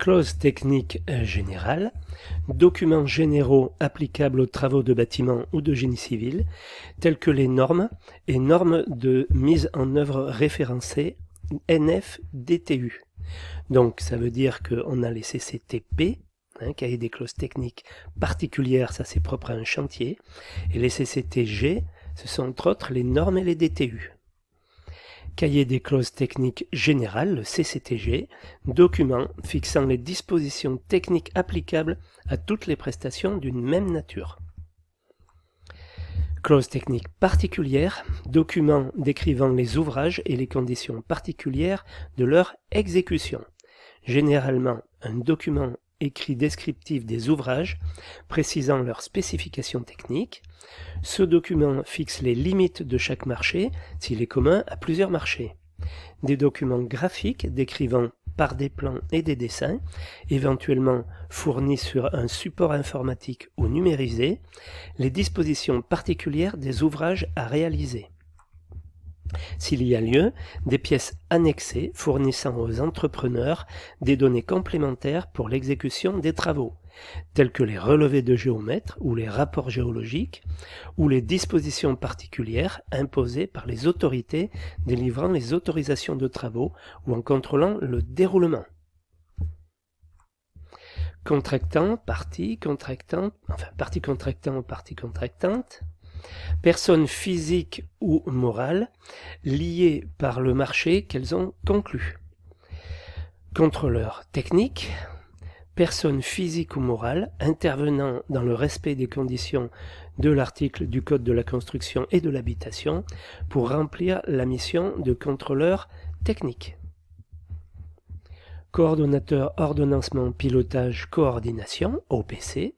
Clauses techniques générales, documents généraux applicables aux travaux de bâtiment ou de génie civil, tels que les normes et normes de mise en œuvre référencées NF-DTU. Donc ça veut dire qu'on a les CCTP, cahier des clauses techniques particulières, ça c'est propre à un chantier, et les CCTG, ce sont entre autres les normes et les DTU. Cahier des clauses techniques générales, le CCTG, document fixant les dispositions techniques applicables à toutes les prestations d'une même nature. Clauses techniques particulières, document décrivant les ouvrages et les conditions particulières de leur exécution. Généralement, un document écrit descriptif des ouvrages, précisant leurs spécifications techniques. Ce document fixe les limites de chaque marché, s'il est commun à plusieurs marchés. Des documents graphiques décrivant par des plans et des dessins, éventuellement fournis sur un support informatique ou numérisé, les dispositions particulières des ouvrages à réaliser. S'il y a lieu, des pièces annexées fournissant aux entrepreneurs des données complémentaires pour l'exécution des travaux, tels que les relevés de géomètres ou les rapports géologiques, ou les dispositions particulières imposées par les autorités délivrant les autorisations de travaux ou en contrôlant le déroulement. Contractant, partie contractante, partie contractant ou partie contractante, personnes physiques ou morales liées par le marché qu'elles ont conclu. Contrôleur technique, personne physique ou morale intervenant dans le respect des conditions de l'article du Code de la construction et de l'habitation pour remplir la mission de contrôleur technique. Coordonnateur ordonnancement pilotage coordination, OPC,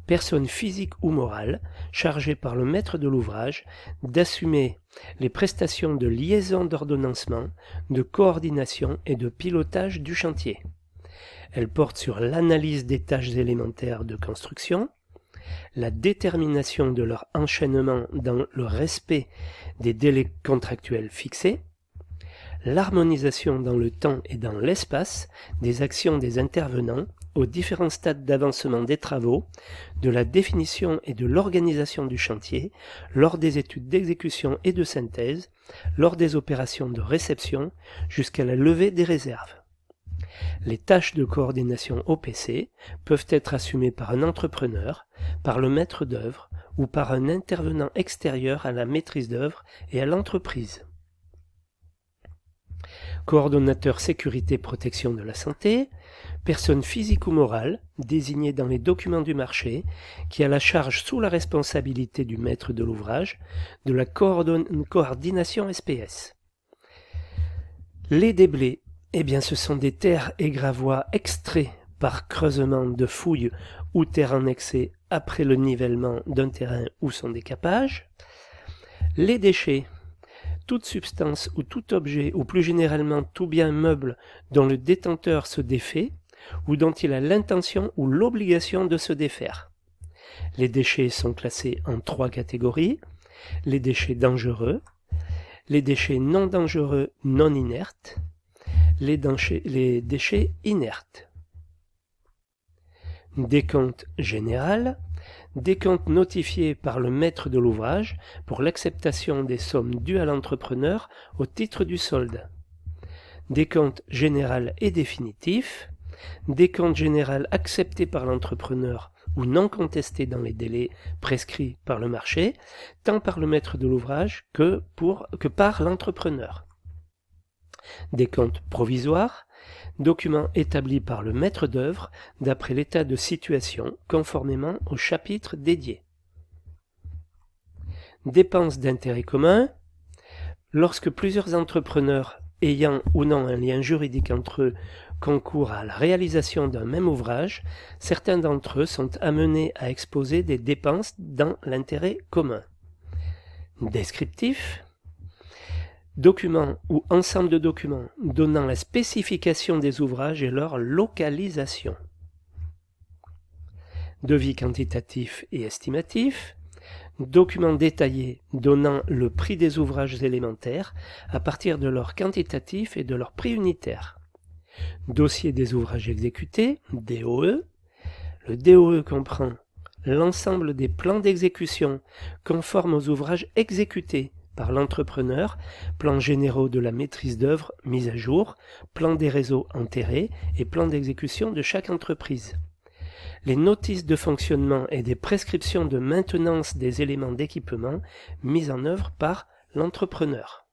personne physique ou morale chargée par le maître de l'ouvrage d'assumer les prestations de liaison d'ordonnancement, de coordination et de pilotage du chantier. Elle porte sur l'analyse des tâches élémentaires de construction, la détermination de leur enchaînement dans le respect des délais contractuels fixés, l'harmonisation dans le temps et dans l'espace des actions des intervenants aux différents stades d'avancement des travaux, de la définition et de l'organisation du chantier, lors des études d'exécution et de synthèse, lors des opérations de réception, jusqu'à la levée des réserves. Les tâches de coordination OPC peuvent être assumées par un entrepreneur, par le maître d'œuvre ou par un intervenant extérieur à la maîtrise d'œuvre et à l'entreprise. Coordonnateur sécurité protection de la santé, personne physique ou morale désignée dans les documents du marché qui a la charge sous la responsabilité du maître de l'ouvrage de la coordination SPS. Les déblais, ce sont des terres et gravois extraits par creusement de fouilles ou terres annexées après le nivellement d'un terrain ou son décapage. Les déchets, toute substance ou tout objet, ou plus généralement tout bien meuble dont le détenteur se défait, ou dont il a l'intention ou l'obligation de se défaire. Les déchets sont classés en 3 catégories, les déchets dangereux, les déchets non dangereux non inertes, les déchets inertes. Décompte général, décompte notifié par le maître de l'ouvrage pour l'acceptation des sommes dues à l'entrepreneur au titre du solde. Décompte général et définitif, décompte général accepté par l'entrepreneur ou non contesté dans les délais prescrits par le marché, tant par le maître de l'ouvrage que par l'entrepreneur. Décompte provisoire, document établi par le maître d'œuvre d'après l'état de situation conformément au chapitre dédié. Dépenses d'intérêt commun, lorsque plusieurs entrepreneurs ayant ou non un lien juridique entre eux concourent à la réalisation d'un même ouvrage, certains d'entre eux sont amenés à exposer des dépenses dans l'intérêt commun. Descriptif, document ou ensemble de documents donnant la spécification des ouvrages et leur localisation. Devis quantitatif et estimatif, document détaillé donnant le prix des ouvrages élémentaires à partir de leur quantitatif et de leur prix unitaire. Dossier des ouvrages exécutés, DOE. Le DOE comprend l'ensemble des plans d'exécution conformes aux ouvrages exécutés par l'entrepreneur, plans généraux de la maîtrise d'œuvre mis à jour, plan des réseaux enterrés et plan d'exécution de chaque entreprise. Les notices de fonctionnement et des prescriptions de maintenance des éléments d'équipement mis en œuvre par l'entrepreneur.